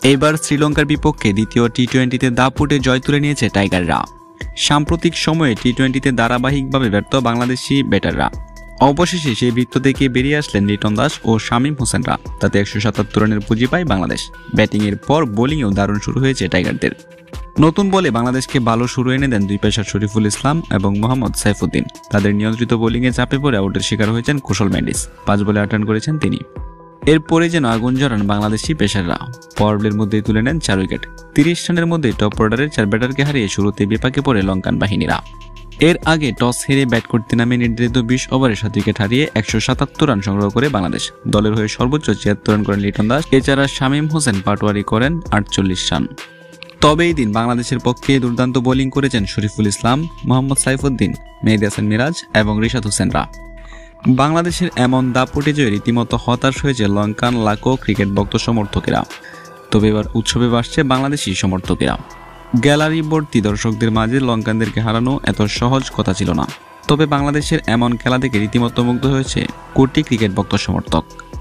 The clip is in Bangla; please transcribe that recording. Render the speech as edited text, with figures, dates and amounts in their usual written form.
এবার শ্রীলঙ্কার বিপক্ষে দ্বিতীয় টি-20তে দাপুটে জয় তুলে নিয়েছে টাইগাররা। সাম্প্রতিক সময়ে টি-20তে ধারাবাহিকভাবে ব্যর্থ বাংলাদেশি ব্যাটাররা। অবশেষে সেই বৃত্ত থেকে বেরিয়ে আসলেন লিটন দাস ও শামীম হোসেনরা। তাতে 177 রানের পুঁজি পায় বাংলাদেশ। ব্যাটিংয়ের পর বোলিংয়েও দারুণ শুরু হয়েছে টাইগারদের। নতুন বলে বাংলাদেশকে ভালো শুরু এনে দেন দুই পেসার শরীফুল ইসলাম এবং মোহাম্মদ সাইফুদ্দিন। তাদের নিয়ন্ত্রিত বোলিংয়ে চাপে পড়ে আউটের শিকার হয়েছেন কুশল মেন্ডিস। 5 বলে 8 রান করেছেন তিনি। এরপরে যেন আগুন ঝরান বাংলাদেশি পেসাররা। পাওয়ার প্লের মধ্যেই তুলে নেন 4 উইকেট। 30 রানের মধ্যে টপ অর্ডারের 4 ব্যাটারকে হারিয়ে শুরুতে বিপাকে পড়ে লঙ্কান বাহিনীরা। এর আগে টস হেরে ব্যাট করতে নামে নির্ধারিত 20 ওভারে 7 উইকেট হারিয়ে 177 রান সংগ্রহ করে বাংলাদেশ। দলের হয়ে সর্বোচ্চ 76 রান করেন লিটন দাস। এছাড়া শামীম হোসেন পাটোয়ারি করেন 48 রান। তবে এই দিন বাংলাদেশের পক্ষে দুর্দান্ত বোলিং করেছেন শরীফুল ইসলাম, মোহাম্মদ সাইফুদ্দিন, মেহেদী হাসান মিরাজ এবং রিশাদ হোসেনরা। বাংলাদেশের এমন দাপটে জয়ে রীতিমতো হতাশ হয়েছে লঙ্কান লাখো ক্রিকেট ভক্ত সমর্থকেরা। তবে এবার উৎসবে আসছে বাংলাদেশি সমর্থকেরা। গ্যালারি ভর্তি দর্শকদের মাঝে লঙ্কানদেরকে হারানো এত সহজ কথা ছিল না। তবে বাংলাদেশের এমন খেলা দেখে রীতিমতো মুগ্ধ হয়েছে কোটি ক্রিকেট ভক্ত সমর্থক।